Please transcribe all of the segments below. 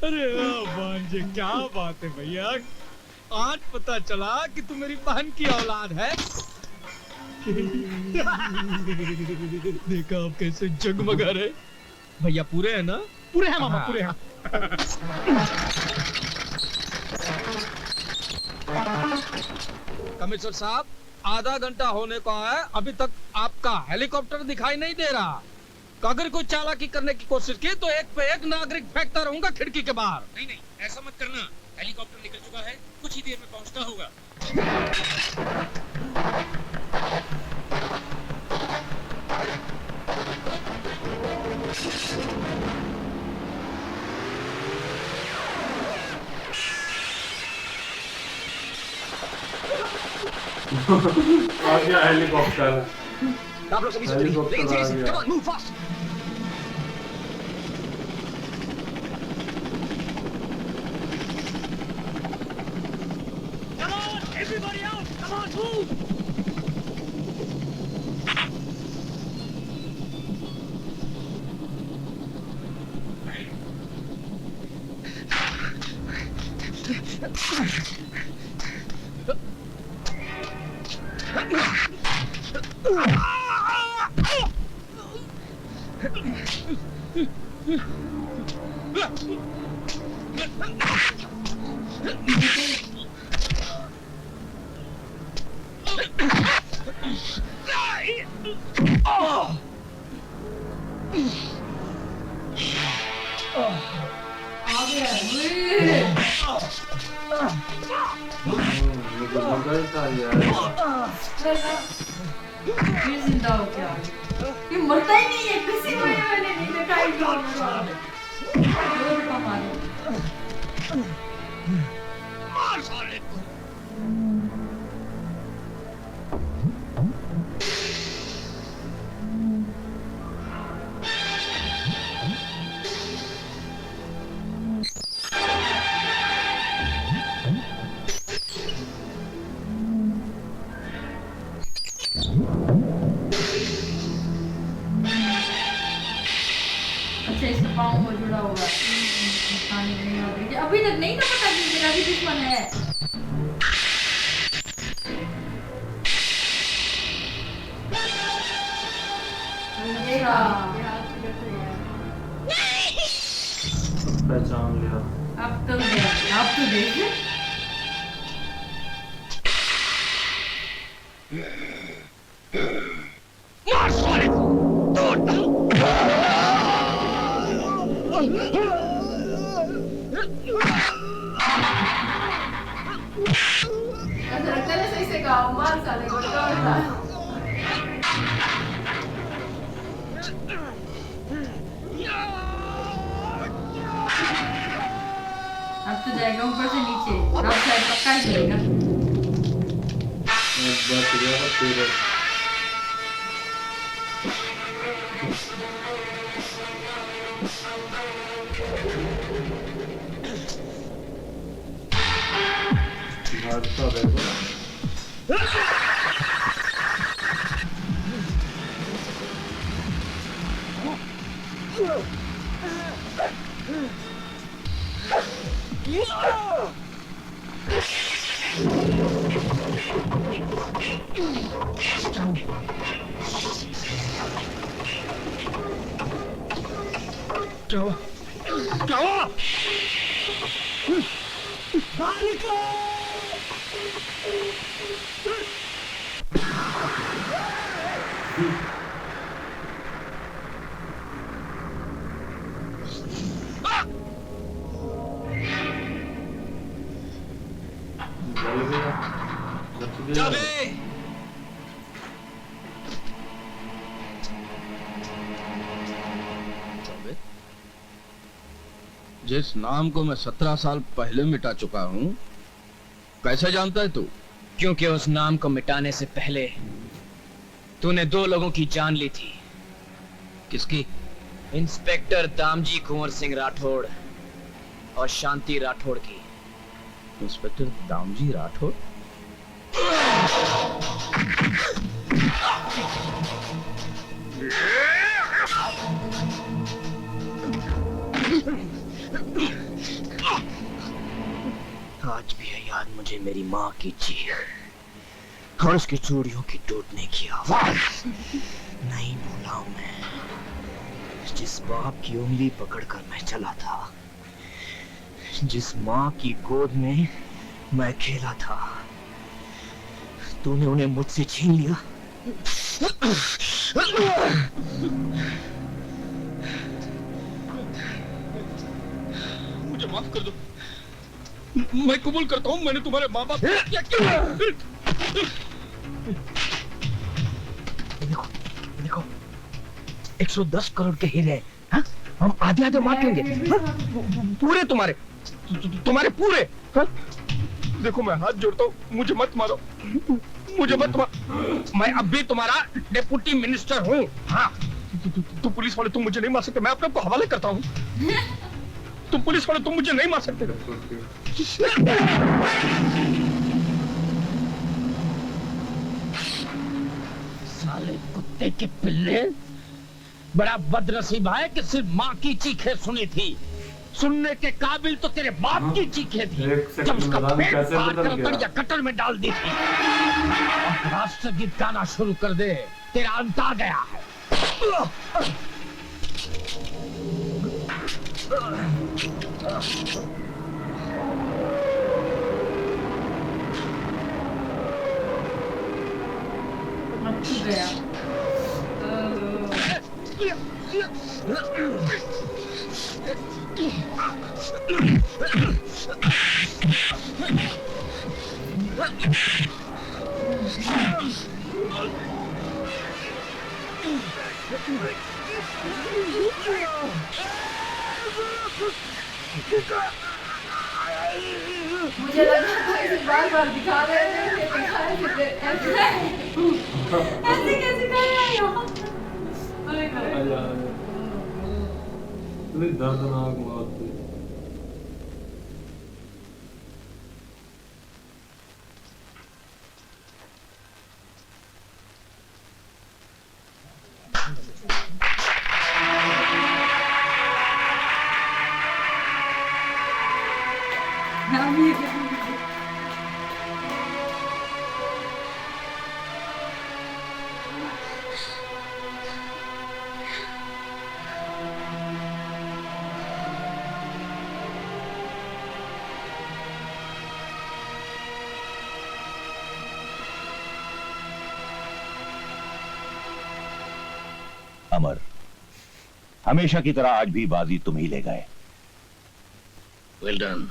अरे भांजे, क्या बात है भैया, आज पता चला कि तू मेरी बहन की औलाद है। देखा आप कैसे जगमगा रहे। भैया पूरे हैं ना? पूरे हैं मामा, पूरे हैं। कमिश्नर साहब, आधा घंटा होने को है, अभी तक आपका हेलीकॉप्टर दिखाई नहीं दे रहा। अगर कोई चालाकी करने की कोशिश की तो एक पे एक नागरिक फेंकता रहूंगा खिड़की के बाहर। नहीं नहीं, ऐसा मत करना। हेलीकॉप्टर निकल चुका है, कुछ ही देर में पहुंचता होगा। आ गया हेलीकॉप्टर। आप लोग सभी से लेकिन seriously, come on move fast. Come on, everybody out. Come on, move. मुझे मगर था यार। फिर जिंदा हो गया। ये मरता ही नहीं है, किसी को ये मैंने नहीं देखा है जोर का मारो। मार साले को। अच्छा, इसका पाँव को जुड़ा होगा। पानी नहीं आ रही। अभी तक नहीं ना पता कि मेरा भी दुश्मन है। पहचान लिया। अब तो देख। मार साले को। ऐसा लगता है सही से गाँव मार साले को तोड़ता। अब तो जाएगा ऊपर से नीचे। अब शायद पक्का ही जाएगा। बच गया तेरे। भागता देखो। क्या हुआ? क्या हुआ? जल गया। बच गया। जिस नाम को मैं 17 साल पहले मिटा चुका हूँ, कैसे जानता है तू? क्योंकि उस नाम को मिटाने से पहले तूने 2 लोगों की जान ली थी। किसकी? इंस्पेक्टर दामजी कुंवर सिंह राठौड़ और शांति राठौड़ की। इंस्पेक्टर दामजी राठौड़? आज भी है याद मुझे मेरी माँ की चीख और उसकी चूड़ियों की टूटने की आवाज। नहीं भूला हूं मैं जिस बाप की उंगली पकड़कर मैं चला था, जिस माँ की गोद में मैं खेला था। तूने उन्हें मुझसे छीन लिया। मुझे माफ कर दो। मैं कबूल करता हूँ मैंने तुम्हारे माँ बाप क्या किया। देखो देखो 110 करोड़ के हीरे, हाँ? हम आधे आधे बांट लेंगे, हाँ? पूरे तुम्हारे पूरे, हाँ? देखो मैं हाथ जोड़ता हूँ, मुझे मत मारो, मुझे मत मारो। मैं अब भी तुम्हारा डेप्यूटी मिनिस्टर हूँ। हाँ तुम पुलिस वाले तुम मुझे नहीं मार सकते, मैं अपने आप को हवाले करता हूँ। तुम पुलिस वाले तुम मुझे नहीं मार सकते। साले कुत्ते के पिल्ले, बड़ा बदनसीब है कि सिर्फ माँ की चीखें सुनी थी। सुनने के काबिल तो तेरे बाप की चीखें थी जब उसका पेट फाड़ कर बढ़िया कटर में डाल दी थी। अब राष्ट्रगीत गाना शुरू कर दे, तेरा अंत आ गया है। गया। मुझे लगा था बार बार दिखा रहे थे ऐसे कैसे कर रहा है। दर्दनाक मौत थी। अमर, हमेशा की तरह आज भी बाजी तुम ही ले गए। Well done.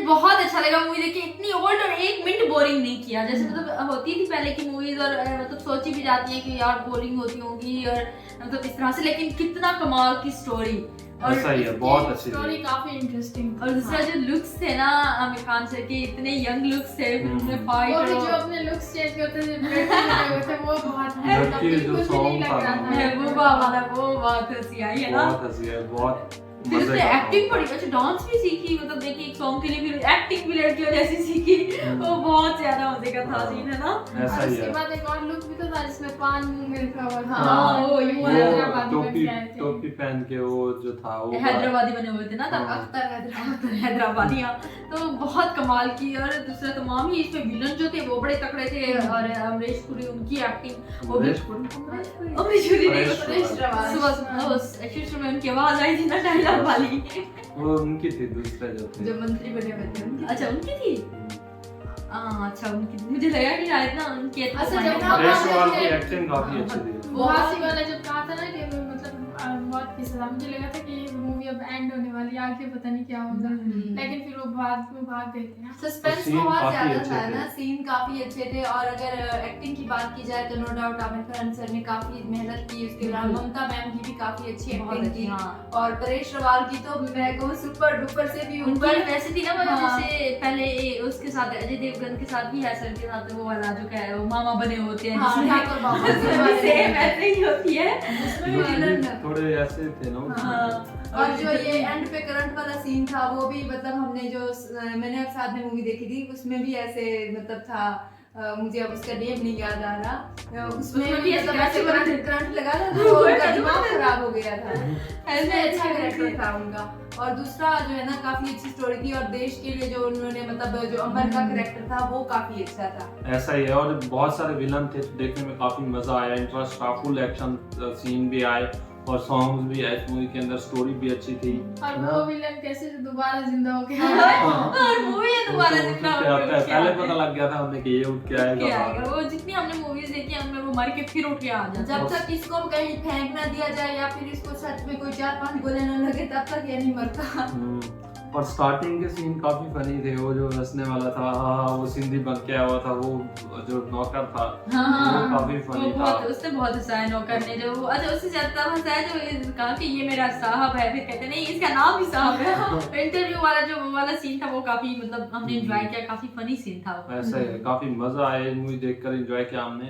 बहुत अच्छा लगा मूवी देख के। इतनी ओल्ड और 1 मिनट बोरिंग नहीं किया, जैसे मतलब होती थी पहले की मूवीज और मतलब सोची भी जाती है कि यार बोरिंग होती होंगी और मतलब इस तरह से, लेकिन कितना कमाल की स्टोरी और सही है, बहुत अच्छी स्टोरी काफी इंटरेस्टिंग। और दूसरा जो लुक्स थे ना आमिर खान सर के, इतने यंग लुक्स थे उनमें फाइट और जो अपने लुक्स चेंज करते थे वो बहुत जो सॉन्ग था महबूबा वाला, वो बहुत हंसी आई है ना, बहुत हंसी है, बहुत फिर उसने एक्टिंग बड़ी अच्छा, डांस भी सीखी, मतलब देखिए एक सॉन्ग के लिए फिर एक्टिंग भी लड़कियों जैसी सीखी, वो बहुत ज्यादा मजे का था सीन है ना। ऐसा ही उसके है। बाद एक और लुक भी तो था जिसमें पान मुंह में रखा हुआ था। हाँ, वो टोपी टोपी पहन के वो जो था वो हैदराबादी बने हुए थे ना तब, अख्तर हैदराबादी। हाँ तो बहुत कमाल की। और दूसरा तमाम ही इसमें विलन जो थे वो बड़े तकड़े थे, और अमरीश पुरी उनकी एक्टिंग, वो भी अमरीश पुरी नहीं, सुबह में उनकी आवाज आई थी ना डायलॉग वाली, वो उनकी थी, दूसरे जो थे जो मंत्री बने हुए थे। अच्छा उनकी थी। अच्छा उनकी, मुझे लगा कि शायद ना उनकी अच्छा, जब रेशवाल की एक्टिंग काफी अच्छी थी। वो हासी वाला जब कहा था ना कि मतलब मौत की सजा, मुझे लगा था कि मूवी अब एंड होने वाली है, आगे पता नहीं क्या होगा, लेकिन फिर वो भाग गए थे। सस्पेंस सीन बहुत काफी ज्यादा अच्छे था थे। ना, सीन काफी अच्छे थे। और अगर एक्टिंग की बात की जाए तो no doubt Aamir Khan sir ने काफी मेहनत की। उसके अलावा ममता मैम की भी काफी अच्छी एक्टिंग की, और परेश रावल की तो मैं कहूँ सुपर डुपर से भी उनकी ऊपर। वैसे थी ना, मतलब जैसे पहले उसके साथ अजय देवगन के साथ भी है, सर के साथ वो वाला जो क्या है वो मामा बने होते हैं, हाँ, ठाकुर बाबा सेम ऐसे ही होती है। थोड़े ऐसे थे ना। और जो ये एंड पे करंट वाला सीन था वो भी मतलब हमने जो मैंने अब साथ में मूवी देखी थी उसमें भी ऐसे मतलब था मुझे अब उसका नेम नहीं याद आ रहा, उसमें उसमें भी भी मतलब ऐसे ऐसे करंट लगा था तो उनका दिमाग खराब हो गया था। ऐसे अच्छा कैरेक्टर था उनका। और दूसरा जो है ना काफी अच्छी स्टोरी थी, और देश के लिए जो उन्होंने मतलब जो अमर का कैरेक्टर था वो काफी अच्छा था। ऐसा ही है, और बहुत सारे विलन थे तो देखने में काफी मजा आया, इंटरेस्ट था, फुल एक्शन सीन भी आए और सॉन्ग्स भी आए इस मूवी के अंदर, स्टोरी भी अच्छी थी। और वो विलन कैसे दोबारा जिंदा हो गया। और मूवी है दोबारा वो तो जितना उठ के आता है, पहले पता लग गया था हमें कि ये उठ के आएगा। वो जितनी हमने मूवीज देखी है उनमें वो मर के फिर उठ के आ जाता है। जब तक इसको कहीं फेंक ना दिया जाए या फिर इसको सच में कोई 4-5 गोले न लगे तब तक ये नहीं मरता। और स्टार्टिंग के सीन काफी फनी थे, वो जो हंसने वाला था, वो सिंधी बन के आया हुआ था, वो जो नौकर था वो काफी फनी था। उसने बहुत हंसाया नौकर ने, जो अच्छा उससे ज्यादा हंसाया जो कहा कि ये मेरा साहब है, फिर कहते नहीं इसका नाम भी साहब है। इंटरव्यू वाला जो वाला सीन था वो काफी मतलब हमने एंजॉय किया, काफी फनी सीन था वो। ऐसा है, काफी मजा आया मूवी देखकर, एंजॉय किया हमने।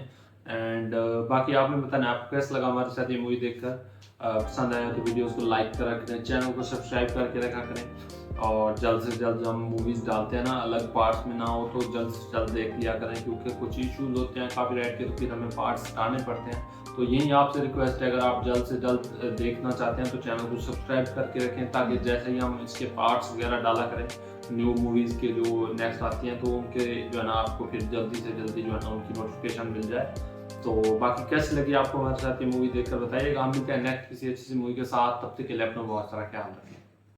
एंड बाकी आपने बताना आपको कैसा लगा हमारे साथ ये मूवी देखकर। पसंद आया तो वीडियोस को लाइक करा करें, चैनल को सब्सक्राइब करके रखा करें, और जल्द से जल्द हम मूवीज डालते हैं ना अलग पार्ट्स में ना हो तो जल्द से जल्द देख लिया करें, क्योंकि कुछ इश्यूज होते हैं कॉपीराइट के तो फिर हमें पार्ट्स हटाने पड़ते हैं। तो यही आपसे रिक्वेस्ट है, अगर आप जल्द से जल्द देखना चाहते हैं तो चैनल को सब्सक्राइब करके रखें, ताकि जैसे ही हम इसके पार्ट्स वगैरह डाला करें न्यू मूवीज़ के जो नेक्स्ट आती हैं तो उनके जो है ना आपको फिर जल्दी से जल्दी जो है ना उनकी नोटिफिकेशन मिल जाए। तो बाकी कैसी लगी आपको हमारे साथ ये मूवी देखकर बताइएगा। हम मिलते हैं नेक्स्ट किसी अच्छी सी मूवी के साथ, तब तक के लिए अपना बहुत सारा ख्याल रखें।